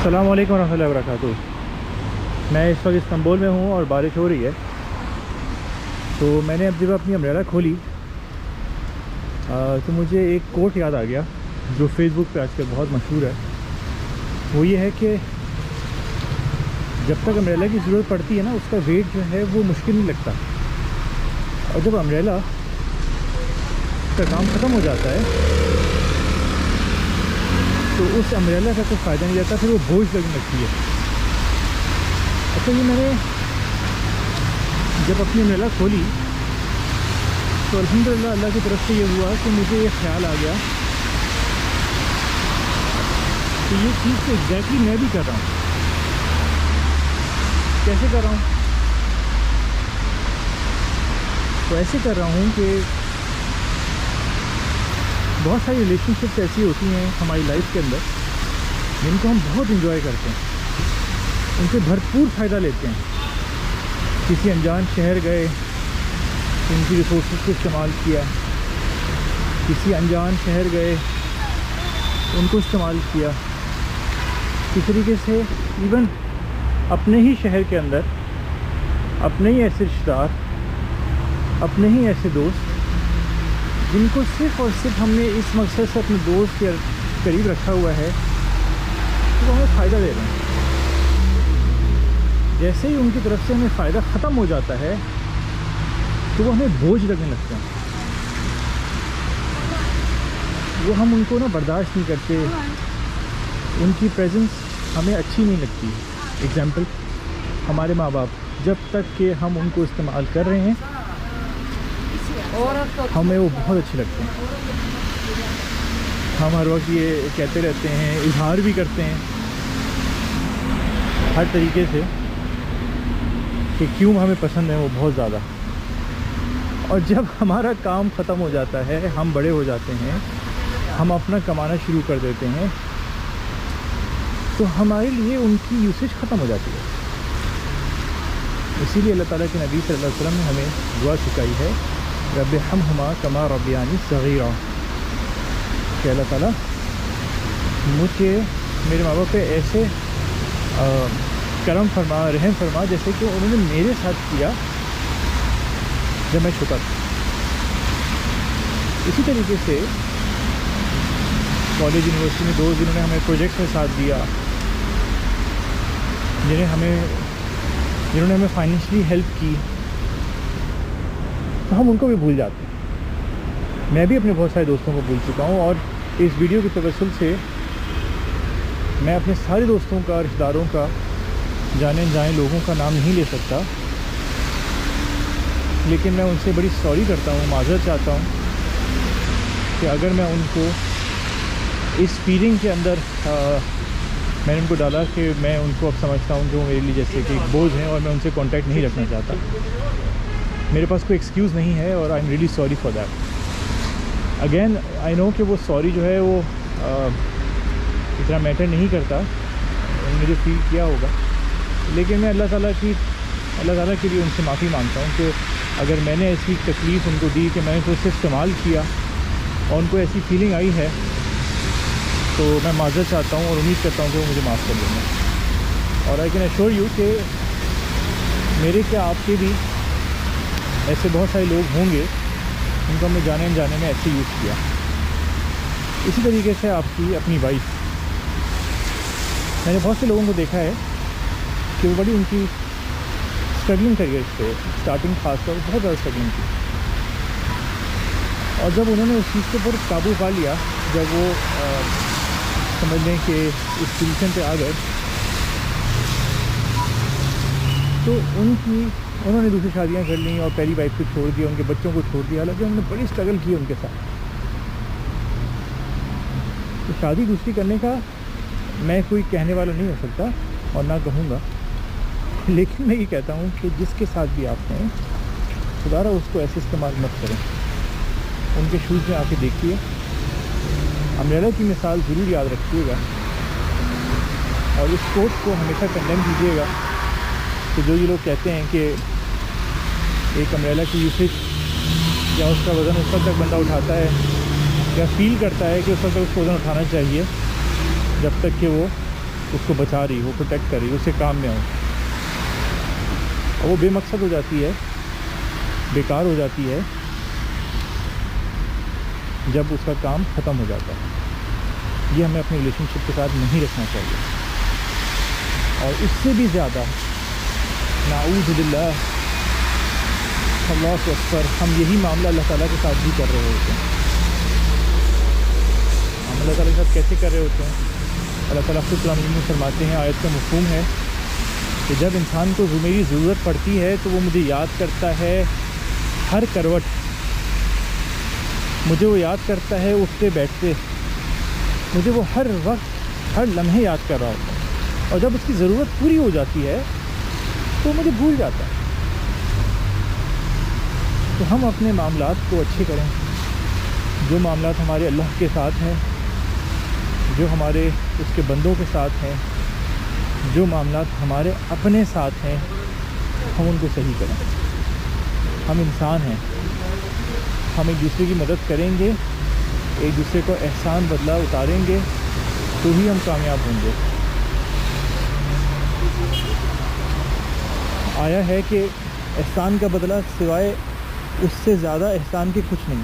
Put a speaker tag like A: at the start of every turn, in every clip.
A: अस्सलाम वालेकुम रहमतुल्लाहि व बरकातुहू। मैं इस वक्त इस्तांबुल में हूँ और बारिश हो रही है। तो मैंने अब जब अपनी अम्ब्रेला खोली तो मुझे एक कोट याद आ गया जो फेसबुक पे आजकल बहुत मशहूर है। वो ये है कि जब तक अम्ब्रेला की ज़रूरत पड़ती है ना, उसका वेट जो है वो मुश्किल नहीं लगता, और जब अम्ब्रेला का काम ख़त्म हो जाता है तो उस अम्ब्रेला का कोई फ़ायदा नहीं रहता, फिर वो बोझ लगने लगती है। अच्छा, ये मैंने जब अपनी अम्ब्रेला खोली तो अल्हम्दुलिल्लाह अल्लाह की तरफ से ये हुआ कि मुझे ये ख़्याल आ गया कि ये चीज़ तो एग्जैक्टली मैं भी कर रहा हूँ। कैसे कर रहा हूँ? तो ऐसे कर रहा हूँ कि बहुत सारी रिलेशनशिप्स ऐसी होती हैं हमारी लाइफ के अंदर जिनको हम बहुत इंजॉय करते हैं, उनसे भरपूर फ़ायदा लेते हैं। किसी अनजान शहर गए, उनकी रिसोर्सेज को इस्तेमाल किया, किसी अनजान शहर गए, उनको इस्तेमाल किया। इस तरीके से इवन अपने ही शहर के अंदर अपने ही ऐसे रिश्तेदार, अपने ही ऐसे दोस्त जिनको सिर्फ़ और सिर्फ हमने इस मकसद से अपने दोस्त के करीब रखा हुआ है तो हमें फ़ायदा दे रहे हैं। जैसे ही उनकी तरफ से हमें फ़ायदा ख़त्म हो जाता है तो वो हमें बोझ लगने लगता है, वो हम उनको ना बर्दाश्त नहीं करते, उनकी प्रेजेंस हमें अच्छी नहीं लगती। एग्ज़ाम्पल, हमारे माँ बाप, जब तक कि हम उनको इस्तेमाल कर रहे हैं हमें वो बहुत अच्छे लगते हैं। हम हर वक्त ये कहते रहते हैं, इजहार भी करते हैं हर तरीके से कि क्यों हमें पसंद है वो बहुत ज़्यादा। और जब हमारा काम ख़त्म हो जाता है, हम बड़े हो जाते हैं, हम अपना कमाना शुरू कर देते हैं, तो हमारे लिए उनकी यूसेज ख़त्म हो जाती है। इसीलिए अल्लाह ताला के नबी सल्लल्लाहु अलैहि वसल्लम ने हमें दुआ सिखाई है, रब्बिरहम्हुमा कमा रब्बियानी सगीरा, कि अल्लाह ताला मुझे, मेरे माँ बाप पे ऐसे करम फरमा, रहम फरमा जैसे कि उन्होंने मेरे साथ किया जब मैं छोटा था। इसी तरीके से कॉलेज यूनिवर्सिटी में दोस्त जिन्होंने हमें प्रोजेक्ट्स में साथ दिया, जिन्होंने हमें फाइनेंशियली हेल्प की, तो हम उनको भी भूल जाते हैं। मैं भी अपने बहुत सारे दोस्तों को भूल चुका हूँ, और इस वीडियो के तवस्सुल से मैं अपने सारे दोस्तों का, रिश्तेदारों का, जाने अनजाने लोगों का नाम नहीं ले सकता, लेकिन मैं उनसे बड़ी सॉरी करता हूँ, माज़रत चाहता हूँ कि अगर मैं उनको इस फीलिंग के अंदर मैंने उनको डाला कि मैं उनको अब समझता हूँ कि वो मेरे लिए जैसे कि एक बोझ हैं और मैं उनसे कांटेक्ट नहीं रखना चाहता। मेरे पास कोई एक्सक्यूज़ नहीं है और I am really sorry for that. Again I know कि वो सॉरी जो है वो इतना मैटर नहीं करता, उन्होंने जो फील किया होगा, लेकिन मैं अल्लाह ताला के लिए उनसे माफ़ी मांगता हूँ कि अगर मैंने ऐसी तकलीफ़ उनको दी कि मैंने तो उससे इस्तेमाल किया और उनको ऐसी फीलिंग आई है, तो मैं माज़रत चाहता हूँ और उम्मीद करता हूँ कि वो मुझे माफ़ कर देंगे। और आई कैन एश्योर यू कि मेरे क्या आपके भी ऐसे बहुत सारे लोग होंगे उनको हमने जाने अनजाने में ऐसे यूज़ किया। इसी तरीके से आपकी अपनी वाइफ, मैंने बहुत से लोगों को देखा है कि वो बड़ी उनकी स्ट्रगलिंग करियर पे, स्टार्टिंग खास तौर पर बहुत ज़्यादा स्ट्रगलिंग की, और जब उन्होंने उस चीज़ के ऊपर काबू पा लिया, जब वो समझ लें कि इस पोजीशन पे आ गए, तो उन्होंने दूसरी शादियां कर लीं और पहली वाइफ को छोड़ दिया, उनके बच्चों को छोड़ दिया, हालांकि उन्होंने बड़ी स्ट्रगल की उनके साथ। तो शादी दूसरी करने का मैं कोई कहने वाला नहीं हो सकता और ना कहूँगा, लेकिन मैं ये कहता हूँ कि जिसके साथ भी आप हैं, खुदारा उसको ऐसे इस्तेमाल मत करें। उनके शूज़ में आके देखिए, अम्ब्रेला की मिसाल ज़रूर याद रखिएगा, और इस कोट को हमेशा कंडेम कीजिएगा कि जो ये लोग कहते हैं कि एक अम्ब्रेला की यूसेज या उसका वज़न उस वक्त तक बंदा उठाता है या फील करता है कि उस वक्त उसको वज़न उठाना चाहिए जब तक कि वो اس کو بچا رہی ہو, پروٹیکٹ کر رہی ہو, اس کے کام میں ہو, اور وہ بے مقصد ہو جاتی ہے, بیکار ہو جاتی ہے جب اس کا کام ختم ہو جاتا ہے. یہ ہمیں اپنے ریلیشن شپ کے ساتھ نہیں رکھنا چاہیے. اور اس سے بھی زیادہ نعوذ باللہ, اللہ اکبر, ہم یہی معاملہ اللہ تعالیٰ کے ساتھ بھی کر رہے ہوتے ہیں. ہم اللہ تعالیٰ کے ساتھ کیسے کر رہے ہوتے ہیں؟ اللہ تعالیٰ خود قرآن میں فرماتے ہیں, آیت کا مفہوم ہے کہ جب انسان کو میری ضرورت پڑتی ہے تو وہ مجھے یاد کرتا ہے ہر کروٹ, مجھے وہ یاد کرتا ہے اٹھتے بیٹھتے, مجھے وہ ہر وقت ہر لمحے یاد کر رہا ہوتا ہے, اور جب اس کی ضرورت پوری ہو جاتی ہے تو مجھے بھول جاتا ہے. تو ہم اپنے معاملات کو اچھے کریں. جو معاملات ہمارے اللہ کے ساتھ ہیں, جو ہمارے اس کے بندوں کے ساتھ ہیں, جو معاملات ہمارے اپنے ساتھ ہیں, ہم ان کو صحیح کریں. ہم انسان ہیں, ہم ایک دوسرے کی مدد کریں گے, ایک دوسرے کو احسان بدلہ اتاریں گے تو ہی ہم کامیاب ہوں گے. آیا ہے کہ احسان کا بدلہ سوائے اس سے زیادہ احسان کے کچھ نہیں.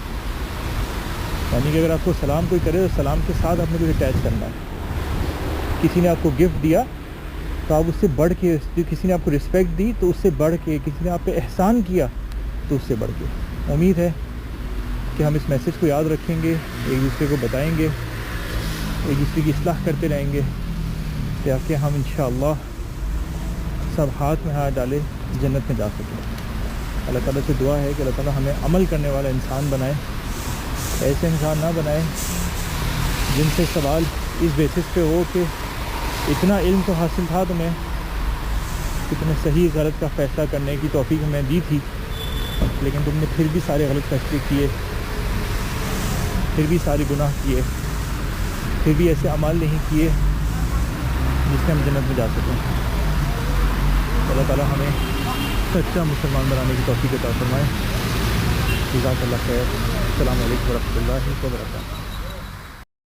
A: یعنی کہ اگر آپ کو سلام کوئی کرے تو سلام کے ساتھ آپ نے کچھ اٹیچ کرنا ہے. کسی نے آپ کو گفٹ دیا تو آپ اس سے بڑھ کے, کسی نے آپ کو رسپیکٹ دی تو اس سے بڑھ کے, کسی نے آپ پہ احسان کیا تو اس سے بڑھ کے. امید ہے کہ ہم اس میسیج کو یاد رکھیں گے, ایک دوسرے کو بتائیں گے, ایک دوسرے کی اصلاح کرتے رہیں گے, تاکہ ہم انشاءاللہ سب ہاتھ میں ہاتھ ڈالے جنت میں جا سکیں. اللہ تعالیٰ سے دعا ہے کہ اللہ تعالیٰ ہمیں عمل کرنے والا انسان بنائے, ایسے انسان نہ بنائے جن سے سوال اس بیسس پہ ہو کہ اتنا علم تو حاصل تھا تمہیں, اتنے صحیح غلط کا فیصلہ کرنے کی توفیق ہمیں دی تھی, لیکن تم نے پھر بھی سارے غلط فیصلے کیے, پھر بھی سارے گناہ کیے, پھر بھی ایسے اعمال نہیں کیے جس سے ہم جنت میں جا سکیں. اللہ تعالیٰ ہمیں سچا مسلمان بنانے کی توفیق عطا فرمائے. جزاک اللہ خیر. السلام علیکم ورحمۃ اللہ وبرکاتہ.